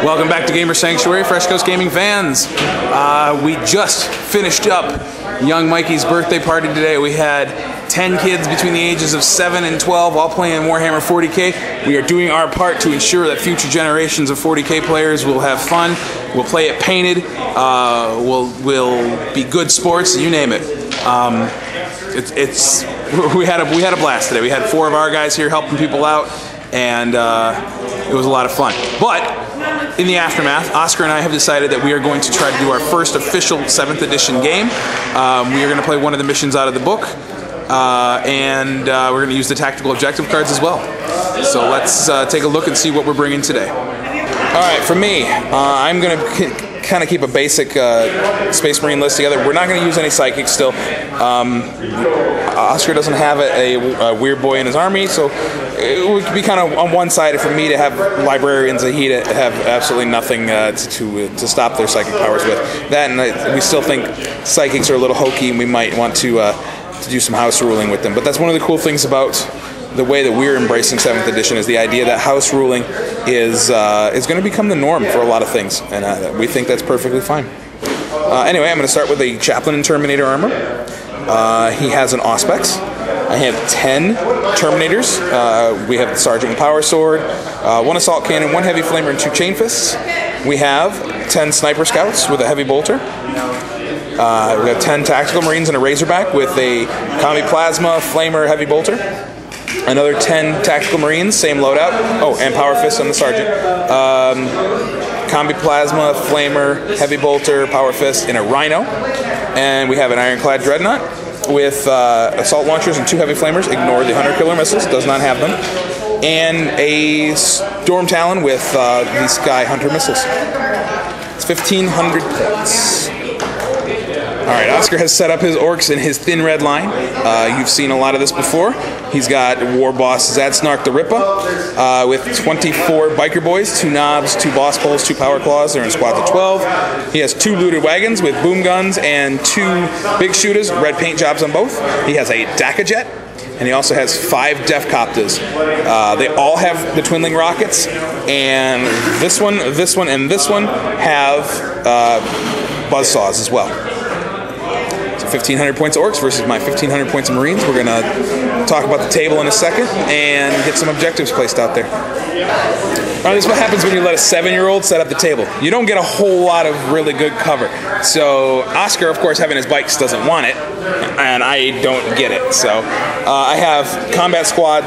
Welcome back to Gamer Sanctuary, Fresh Coast Gaming fans. We just finished up young Mikey's birthday party today. We had 10 kids between the ages of 7 and 12 all playing Warhammer 40k. We are doing our part to ensure that future generations of 40k players will have fun, will play it painted, will be good sports, you name it. We had a blast today. We had 4 of our guys here helping people out, and it was a lot of fun. But in the aftermath, Oscar and I have decided that we are going to try to do our first official 7th edition game. We are going to play one of the missions out of the book, and we're going to use the tactical objective cards as well. So let's take a look and see what we're bringing today. Alright, for me, I'm going to kind of keep a basic Space Marine list together. We're not going to use any psychics still. Oscar doesn't have a weird boy in his army, so it would be kind of on one side for me to have librarians and he to have absolutely nothing to stop their psychic powers with. That, and we still think psychics are a little hokey, and we might want to do some house ruling with them. But that's one of the cool things about the way that we're embracing 7th edition, is the idea that house ruling is going to become the norm for a lot of things, and we think that's perfectly fine. Anyway, I'm going to start with a Chaplain and Terminator armor. He has an Auspex. I have 10 Terminators. We have the Sergeant with Power Sword, 1 Assault Cannon, 1 Heavy Flamer, and 2 Chain Fists. We have 10 Sniper Scouts with a Heavy Bolter. We have 10 Tactical Marines and a Razorback with a Combi Plasma, Flamer, Heavy Bolter. Another 10 Tactical Marines, same loadout. Oh, and Power Fist on the Sergeant. Combi Plasma, Flamer, Heavy Bolter, Power Fist, and a Rhino. And we have an Ironclad Dreadnought with Assault Launchers and 2 Heavy Flamers. Ignore the Hunter Killer Missiles, does not have them. And a Storm Talon with the Sky Hunter Missiles. It's 1,500 points. Alright, Oscar has set up his Orks in his thin red line. You've seen a lot of this before. He's got War Boss Zadsnark the Rippa with 24 Biker Boys, 2 Knobs, 2 Boss Poles, 2 Power Claws. They're in squads of 12. He has 2 Looted Wagons with Boom Guns and 2 Big Shooters, red paint jobs on both. He has a Daka Jet, and he also has 5 Def Coptas. They all have the Twinling Rockets, and this one, and this one have Buzzsaws as well. 1,500 points of Orks versus my 1,500 points of Marines. We're going to talk about the table in a second and get some objectives placed out there. Alright, this is what happens when you let a 7-year-old set up the table. You don't get a whole lot of really good cover. So Oscar, of course, having his bikes, doesn't want it, and I don't get it. So I have Combat Squad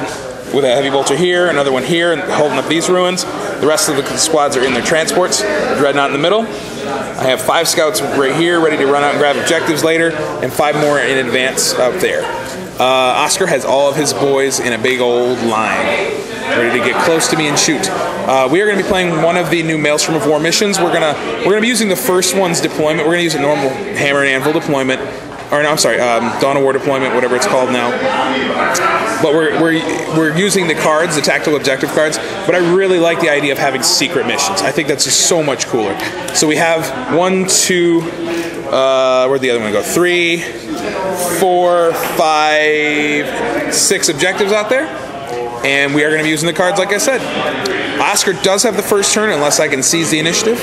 with a Heavy Bolter here, another one here, and holding up these ruins. The rest of the squads are in their transports. Dreadnought in the middle. I have 5 scouts right here, ready to run out and grab objectives later, and 5 more in advance out there. Oscar has all of his boys in a big old line, ready to get close to me and shoot. We are going to be playing one of the new Maelstrom of War missions. We're going to be using the first one's deployment. We're going to use a normal Hammer and Anvil deployment. Or no, I'm sorry, Dawn of War deployment, whatever it's called now. But we're using the cards, the tactical objective cards. But I really like the idea of having secret missions. I think that's just so much cooler. So we have 1, 2, where'd the other one go? 3, 4, 5, 6 objectives out there. And we are going to be using the cards, like I said. Oscar does have the first turn, unless I can seize the initiative.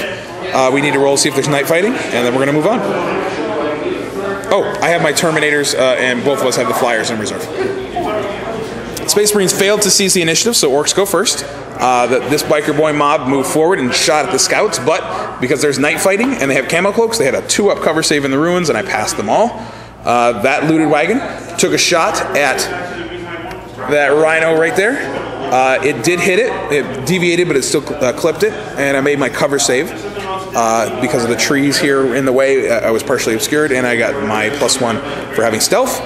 We need to roll, see if there's night fighting, and then we're going to move on. Oh, I have my Terminators, and both of us have the Flyers in reserve. Space Marines failed to seize the initiative, so Orks go first. This Biker Boy mob moved forward and shot at the Scouts, but because there's night fighting and they have camo cloaks, they had a 2-up cover save in the ruins, and I passed them all. That Looted Wagon took a shot at that Rhino right there. It did hit it. It deviated, but it still clipped it, and I made my cover save. Because of the trees here in the way, I was partially obscured, and I got my +1 for having stealth.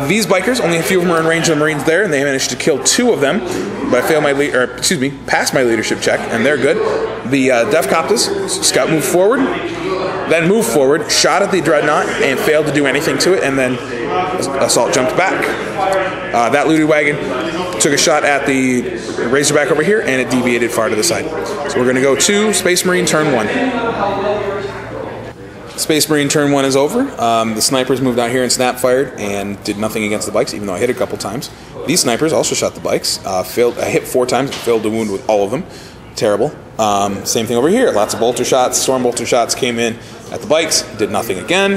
These bikers, only a few of them are in range of the Marines there, and they managed to kill 2 of them, but I failed my passed my leadership check, and they're good. The Def Coptas, Scout moved forward, then moved forward, shot at the Dreadnought, and failed to do anything to it, and then Assault jumped back. That Looted Wagon took a shot at the Razorback over here, and it deviated far to the side. So we're going to go to Space Marine turn 1. Space Marine turn 1 is over. The snipers moved out here and snap fired and did nothing against the bikes, even though I hit a couple times. These snipers also shot the bikes. I hit 4 times and failed to wound with all of them. Terrible. Same thing over here. Lots of bolter shots. Storm bolter shots came in at the bikes, did nothing again.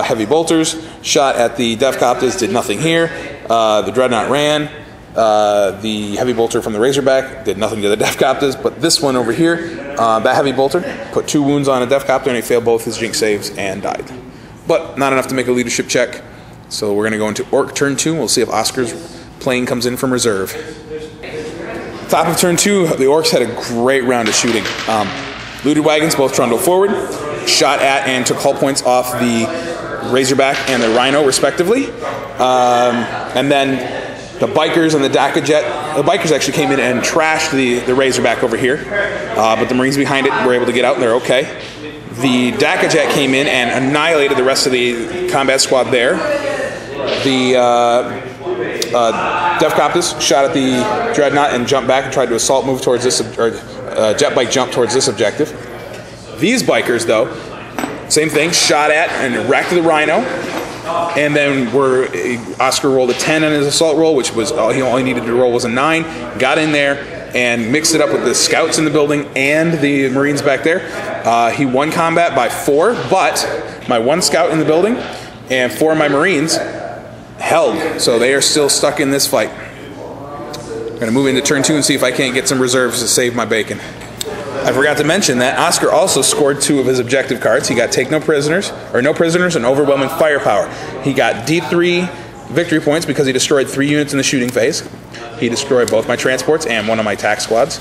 Heavy bolters shot at the Def-Copters, did nothing here. The Dreadnought ran. The heavy bolter from the Razorback did nothing to the Def-Copters, but this one over here, that heavy bolter put 2 wounds on a Def-Copter and he failed both his Jinx saves and died. But not enough to make a leadership check. So we're going to go into Ork turn 2. We'll see if Oscar's plane comes in from reserve. Top of turn 2, the Orks had a great round of shooting. Looted wagons both trundled forward, shot at and took hull points off the Razorback and the Rhino respectively. And then the bikers and the Dakajet, the bikers actually came in and trashed the Razorback over here. But the Marines behind it were able to get out and they're okay. The Dakajet came in and annihilated the rest of the combat squad there. The Def-Copters shot at the Dreadnought and jumped back and tried to assault move towards this, or jet bike jump towards this objective. These bikers, though, same thing, shot at and wrecked the Rhino, and then Oscar rolled a 10 on his assault roll, which was all he needed to roll was a 9. Got in there and mixed it up with the scouts in the building and the Marines back there. He won combat by 4, but my 1 scout in the building and 4 of my Marines held, so they are still stuck in this fight. I'm going to move into turn 2 and see if I can't get some reserves to save my bacon. I forgot to mention that Oscar also scored 2 of his objective cards. He got take no prisoners and overwhelming firepower. He got D3 victory points because he destroyed 3 units in the shooting phase. He destroyed both my transports and 1 of my tac squads.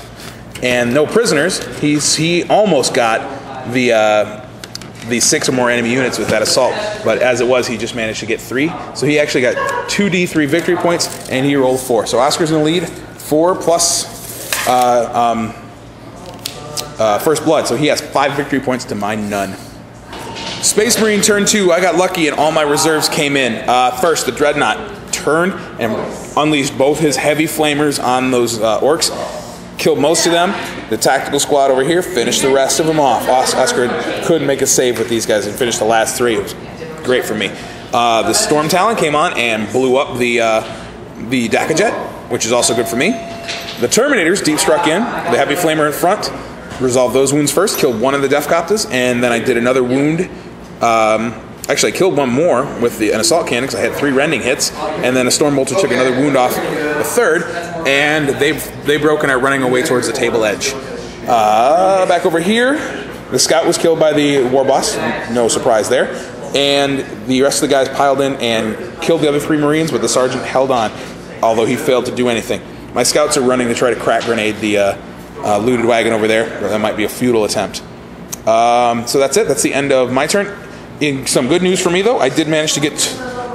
And no prisoners. He almost got the 6 or more enemy units with that assault, but as it was, he just managed to get 3. So he actually got 2 D3 victory points, and he rolled 4. So Oscar's in the lead, 4 plus First Blood. So he has 5 victory points to my none. Space Marine turn 2, I got lucky and all my reserves came in. First, the Dreadnought turned and unleashed both his heavy flamers on those Orks. Killed most of them. The tactical squad over here finished the rest of them off. Oscar couldn't make a save with these guys and finished the last 3. It was great for me. The Storm Talon came on and blew up the Dakajet, which is also good for me. The Terminators deep struck in. The heavy flamer in front. Resolved those wounds first. Killed 1 of the Def-Copters, and then I did another wound. Actually, I killed 1 more with an assault cannon because I had 3 rending hits, and then a Storm Bolter took another wound off the 3rd, and they broke and are running away towards the table edge. Back over here, the scout was killed by the war boss, no surprise there, and the rest of the guys piled in and killed the other 3 Marines, but the sergeant held on, although he failed to do anything. My scouts are running to try to crack grenade the looted wagon over there, but that might be a futile attempt. So that's it. That's the end of my turn. In some good news for me, though, I did manage to get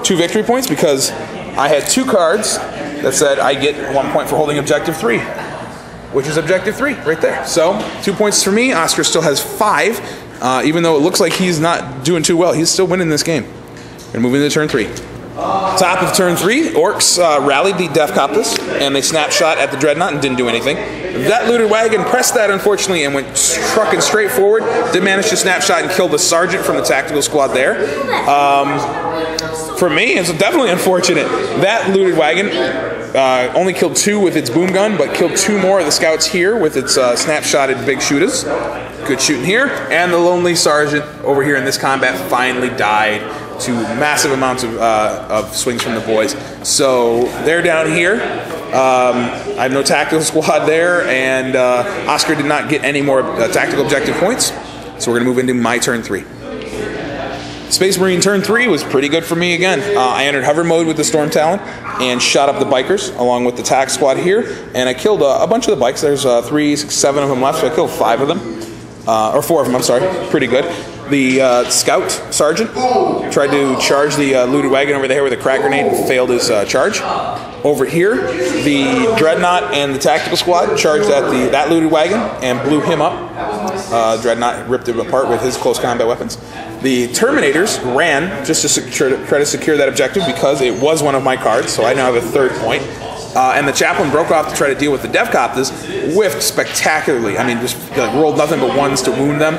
2 victory points because I had 2 cards that said I get 1 point for holding objective 3, which is objective 3 right there. So 2 points for me. Oscar still has 5, even though it looks like he's not doing too well. He's still winning this game. We're moving into turn 3. Top of turn 3, Orks rallied the Def-Copters, and they snapshot at the Dreadnought and didn't do anything. That looted wagon pressed that, unfortunately, and went trucking straight forward. Did manage to snapshot and kill the sergeant from the tactical squad there. For me, it's definitely unfortunate. That looted wagon only killed 2 with its boom gun, but killed 2 more of the scouts here with its snapshotted big shooters. Good shooting here. And the lonely sergeant over here in this combat finally died to massive amounts of swings from the boys. So they're down here. I have no tactical squad there, and Oscar did not get any more tactical objective points. So we're going to move into my turn 3. Space Marine turn 3 was pretty good for me again. I entered hover mode with the Storm Talon and shot up the bikers along with the tac squad here, and I killed a bunch of the bikes. There's 3, 6, 7 of them left, so I killed 5 of them. Or 4 of them, I'm sorry. Pretty good. The scout sergeant tried to charge the looted wagon over there with a crack grenade and failed his charge. Over here, the Dreadnought and the tactical squad charged at that looted wagon and blew him up. Dreadnought ripped it apart with his close combat weapons. The Terminators ran just to try to secure that objective because it was one of my cards, so I now have a 3rd point. And the chaplain broke off to try to deal with the Def-Copters, whiffed spectacularly. I mean, just rolled nothing but 1s to wound them.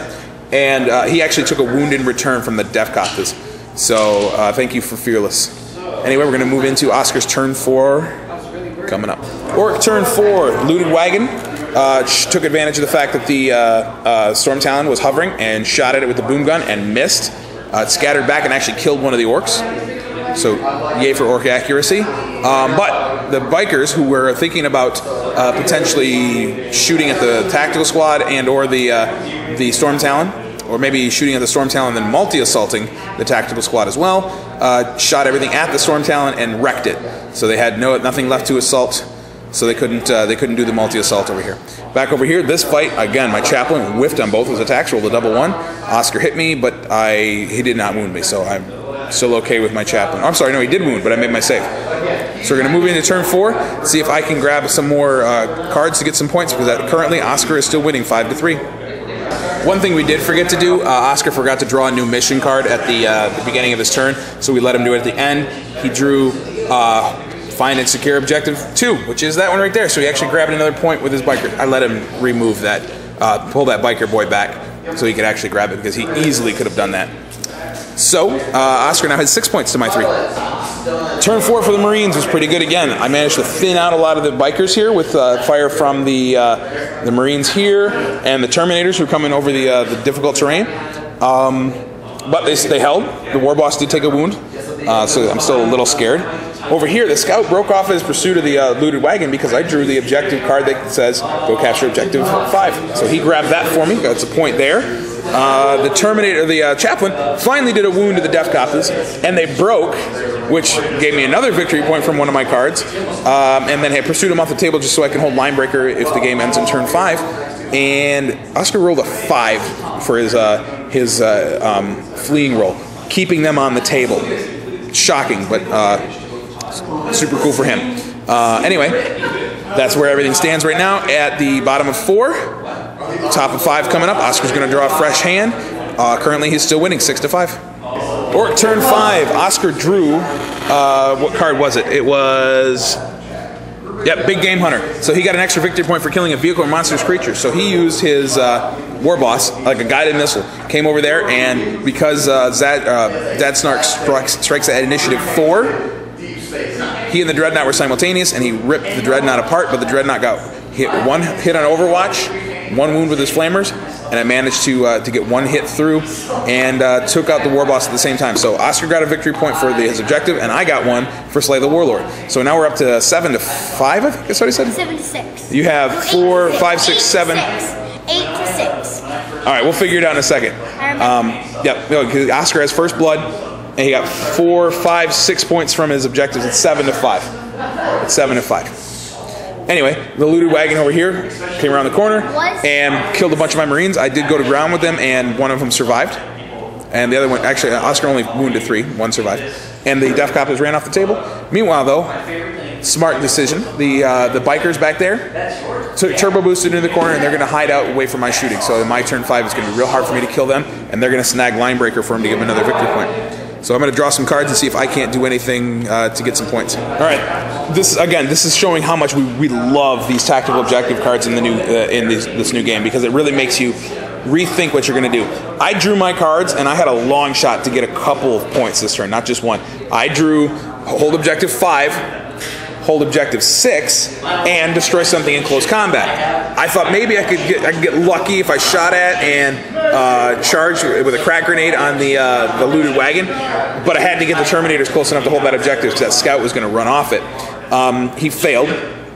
And he actually took a wound in return from the Def-Copters. So thank you for Fearless. Anyway, we're going to move into Oscar's turn 4 coming up. Ork turn 4, looted wagon. took advantage of the fact that the Storm Talon was hovering and shot at it with the boom gun and missed. It scattered back and actually killed one of the orcs. So, yay for orc accuracy. But the bikers who were thinking about potentially shooting at the tactical squad and or the Storm Talon, or maybe shooting at the Storm Talon and then multi-assaulting the tactical squad as well, shot everything at the Storm Talon and wrecked it. So they had nothing left to assault. So they couldn't do the multi-assault over here. Back over here, this fight, again, my chaplain whiffed on both his attacks, rolled a double 1. Oscar hit me, but he did not wound me, so I'm still okay with my chaplain. Oh, I'm sorry, no, he did wound, but I made my save. So we're going to move into turn 4, see if I can grab some more cards to get some points, because currently Oscar is still winning 5-3. One thing we did forget to do, Oscar forgot to draw a new mission card at the beginning of his turn, so we let him do it at the end. He drew Find and Secure Objective 2, which is that one right there. So he actually grabbed another point with his biker. I let him remove that, pull that biker boy back so he could actually grab it, because he easily could have done that. So, Oscar now has 6 points to my 3. Turn 4 for the Marines was pretty good again. I managed to thin out a lot of the bikers here with fire from the Marines here and the Terminators who come in over the difficult terrain. But they held. The War Boss did take a wound, so I'm still a little scared. Over here, the Scout broke off his pursuit of the looted wagon because I drew the objective card that says, go capture objective 5. So he grabbed that for me. That's a point there. The Terminator, the Chaplain, finally did a wound to the Death Coppers, and they broke, which gave me another victory point from one of my cards. And then I pursued him off the table just so I can hold Linebreaker if the game ends in turn 5. And Oscar rolled a 5 for his fleeing roll, keeping them on the table. Shocking, but super cool for him. Anyway, that's where everything stands right now. At the bottom of 4, top of 5 coming up. Oscar's going to draw a fresh hand. Currently, he's still winning 6-5. Orc turn 5. Oscar drew. What card was it? It was. Yep, Big Game Hunter. So he got an extra victory point for killing a vehicle or monstrous creature. So he used his War Boss, like a guided missile, came over there, and because Dad Snark strikes at initiative 4, he and the Dreadnought were simultaneous, and he ripped the Dreadnought apart, but the Dreadnought got hit on Overwatch, 1 wound with his flamers, and I managed to get 1 hit through and took out the War Boss at the same time. So Oscar got a victory point for his objective, and I got 1 for Slay the Warlord. So now we're up to 7-5, I think that's what he said? 7-6. You have 4, 5, 6, 7. 8-6. All right, we'll figure it out in a second. Yep, because Oscar has first blood, and he got 4, 5, 6 points from his objectives. It's 7-5. It's 7-5. Anyway, the looted wagon over here came around the corner and killed a bunch of my Marines. I did go to ground with them, and one of them survived. And the other one, actually, Oscar only wounded 3. 1 survived. And the Death Coppers ran off the table. Meanwhile, though, smart decision. The bikers back there turbo boosted into the corner, and they're going to hide out away from my shooting. So in my turn 5, it's going to be real hard for me to kill them, and they're going to snag Linebreaker for him to give him another victory point. So I'm going to draw some cards and see if I can't do anything to get some points. All right, this is showing how much we love these tactical objective cards in the new this new game, because it really makes you rethink what you're going to do. I drew my cards, and I had a long shot to get a couple of points this turn, not just 1. I drew hold objective 5. Hold objective 6 and destroy something in close combat. I thought maybe I could get lucky if I shot at and charged with a crack grenade on the looted wagon, but I had to get the Terminators close enough to hold that objective because that scout was going to run off it. He failed.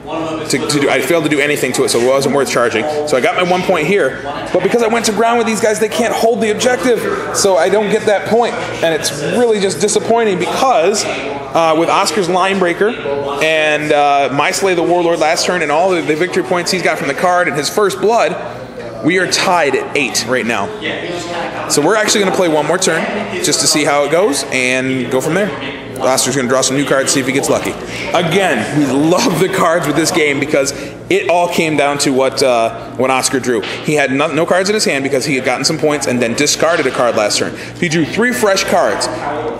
I failed to do anything to it, so it wasn't worth charging. So I got my 1 point here, but because I went to ground with these guys, they can't hold the objective, so I don't get that point, and it's really just disappointing because with Oscar's Linebreaker and my Slay the Warlord last turn and all the victory points he's got from the card and his first blood, we are tied at 8 right now. So we're actually going to play 1 more turn just to see how it goes and go from there. Oscar's going to draw some new cards, see if he gets lucky. Again, we love the cards with this game because it all came down to what Oscar drew. He had no cards in his hand because he had gotten some points and then discarded a card last turn. He drew 3 fresh cards,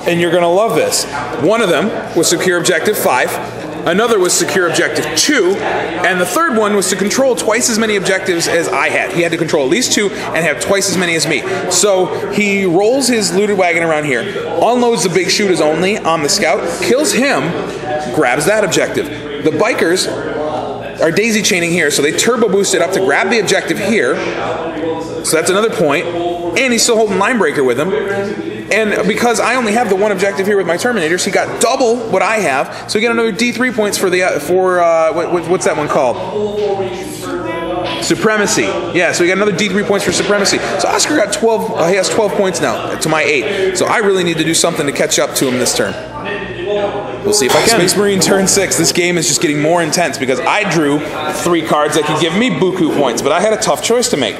and you're going to love this. One of them was Secure Objective 5. Another was Secure Objective 2, and the third one was to control twice as many objectives as I had. He had to control at least 2 and have twice as many as me. So he rolls his looted wagon around here, unloads the big shooters only on the scout, kills him, grabs that objective. The bikers are daisy chaining here, so they turbo boosted up to grab the objective here. So that's another point. And he's still holding Linebreaker with him. And because I only have the one objective here with my Terminators, he got double what I have. So we get another D3 points for the what's that one called? Supremacy. Yeah, so we got another D3 points for Supremacy. So Oscar got 12. He has 12 points now to my 8. So I really need to do something to catch up to him this turn. We'll see if I can. Space Marine turn 6. This game is just getting more intense because I drew 3 cards that could give me buku points, but I had a tough choice to make.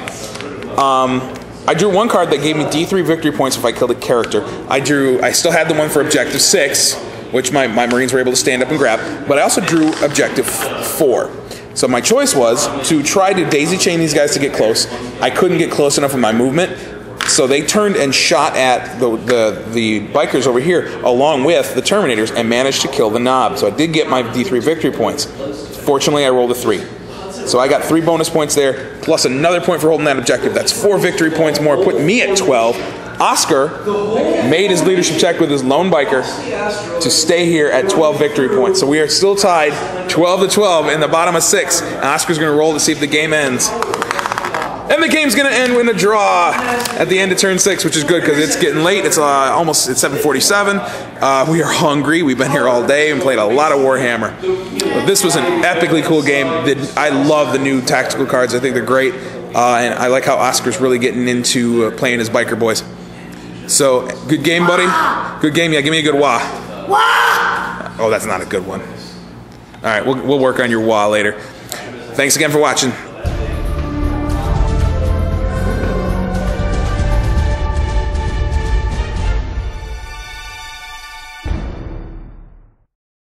I drew one card that gave me D3 victory points if I killed a character. I still had the one for objective 6, which my Marines were able to stand up and grab, but I also drew objective 4. So my choice was to try to daisy chain these guys to get close. I couldn't get close enough with my movement, so they turned and shot at the bikers over here along with the Terminators and managed to kill the knob. So I did get my D3 victory points. Fortunately, I rolled a 3. So I got 3 bonus points there, plus another point for holding that objective. That's 4 victory points more, put me at 12. Oscar made his leadership check with his lone biker to stay here at 12 victory points. So we are still tied 12-12 in the bottom of 6. And Oscar's going to roll to see if the game ends. And the game's going to end in a draw at the end of turn 6, which is good because it's getting late. It's almost 7:47. We are hungry. We've been here all day and played a lot of Warhammer. But this was an epically cool game. I love the new tactical cards. I think they're great. And I like how Oscar's really getting into playing his biker boys. So, good game, buddy? Good game? Yeah, give me a good wah. Wah! Oh, that's not a good one. All right, we'll work on your wah later. Thanks again for watching.